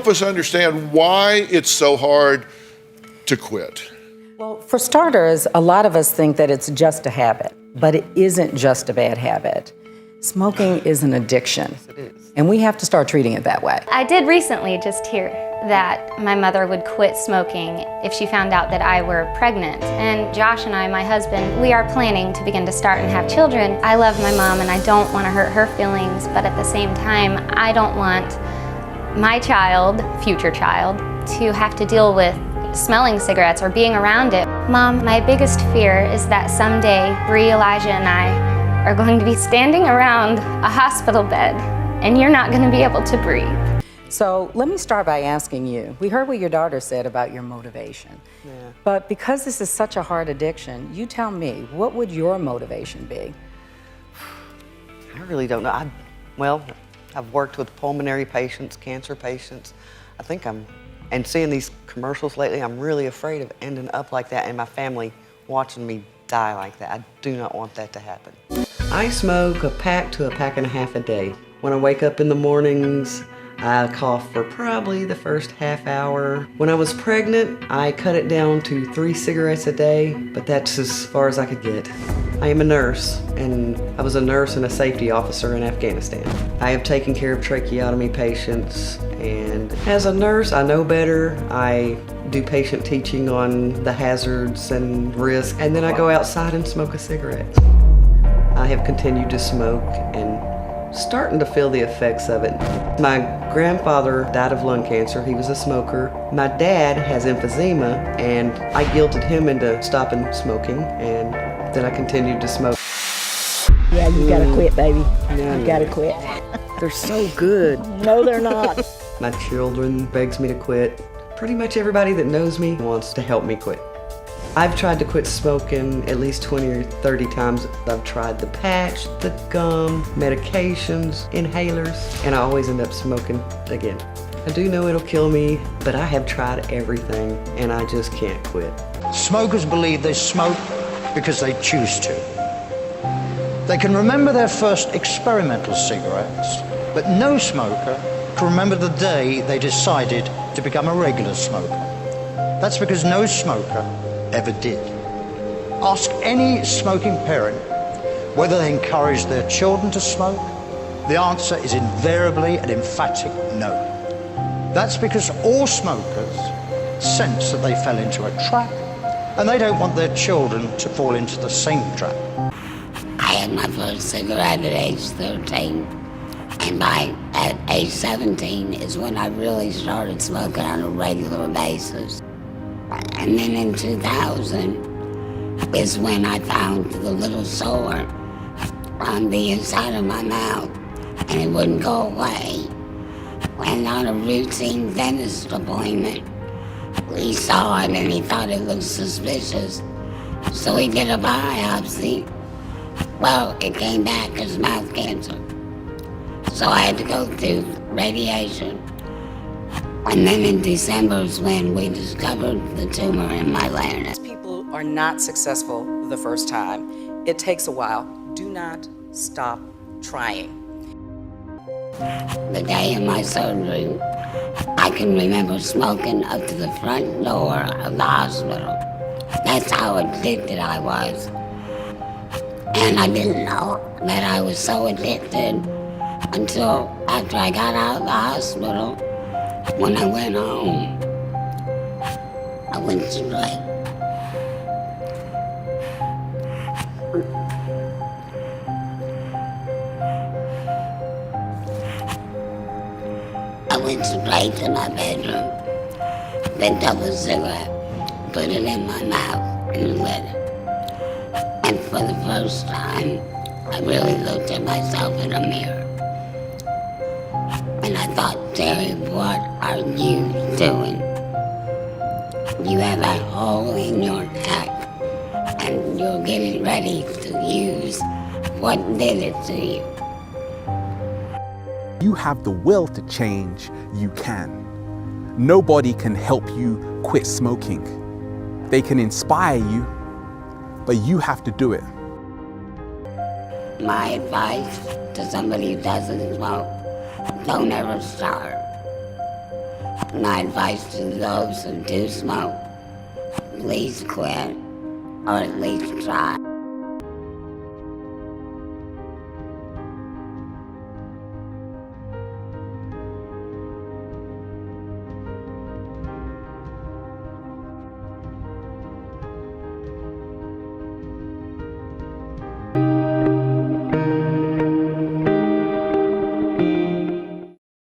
Help us understand why it's so hard to quit. Well, for starters, a lot of us think that it's just a habit, but it isn't just a bad habit. Smoking is an addiction. Yes, it is. And we have to start treating it that way. I did recently just hear that my mother would quit smoking if she found out that I were pregnant. And Josh and I, my husband, we are planning to begin to start and have children. I love my mom and I don't want to hurt her feelings, but at the same time, I don't want my child, future child, to have to deal with smelling cigarettes or being around it. Mom, my biggest fear is that someday Bree, Elijah, and I are going to be standing around a hospital bed and you're not going to be able to breathe. So let me start by asking you, we heard what your daughter said about your motivation. Yeah. But because this is such a hard addiction, you tell me, what would your motivation be? I really don't know. I've worked with pulmonary patients, cancer patients. And seeing these commercials lately, I'm really afraid of ending up like that and my family watching me die like that. I do not want that to happen. I smoke a pack to a pack and a half a day. When I wake up in the mornings, I cough for probably the first half hour. When I was pregnant, I cut it down to 3 cigarettes a day, but that's as far as I could get. I am a nurse, and I was a nurse and a safety officer in Afghanistan. I have taken care of tracheotomy patients, and as a nurse, I know better. I do patient teaching on the hazards and risks, and then I go outside and smoke a cigarette. I have continued to smoke and starting to feel the effects of it. My grandfather died of lung cancer. He was a smoker. My dad has emphysema, and I guilted him into stopping smoking, and then I continued to smoke. Yeah, you gotta quit, baby. Yeah. You gotta quit. They're so good. No, they're not. My children begs me to quit. Pretty much everybody that knows me wants to help me quit. I've tried to quit smoking at least 20 or 30 times. I've tried the patch, the gum, medications, inhalers, and I always end up smoking again. I do know it'll kill me, but I have tried everything, and I just can't quit. Smokers believe they smoke because they choose to. They can remember their first experimental cigarettes, but no smoker can remember the day they decided to become a regular smoker. That's because no smoker ever did. Ask any smoking parent whether they encourage their children to smoke. The answer is invariably an emphatic no. That's because all smokers sense that they fell into a trap, and they don't want their children to fall into the same trap. I had my first cigarette at age 13, and at age 17 is when I really started smoking on a regular basis. And then in 2000 is when I found the little sore on the inside of my mouth, and it wouldn't go away. And on a routine dentist appointment, he saw it and he thought it looked suspicious. So he did a biopsy. Well, it came back as mouth cancer. So I had to go through radiation. And then in December is when we discovered the tumor in my larynx. People are not successful the first time. It takes a while. Do not stop trying. The day of my surgery, I can remember smoking up to the front door of the hospital. That's how addicted I was. And I didn't know that I was so addicted until after I got out of the hospital. When I went home, I went straight. I went straight to my bedroom, picked up a cigarette, put it in my mouth, and lit it. And for the first time, I really looked at myself in a mirror. And I thought, Terry, what are you doing? You have a hole in your neck, and you're getting ready to use what did it to you. You have the will to change, you can. Nobody can help you quit smoking. They can inspire you, but you have to do it. My advice to somebody who doesn't smoke, don't ever start. My advice to those who do smoke, please quit, or at least try.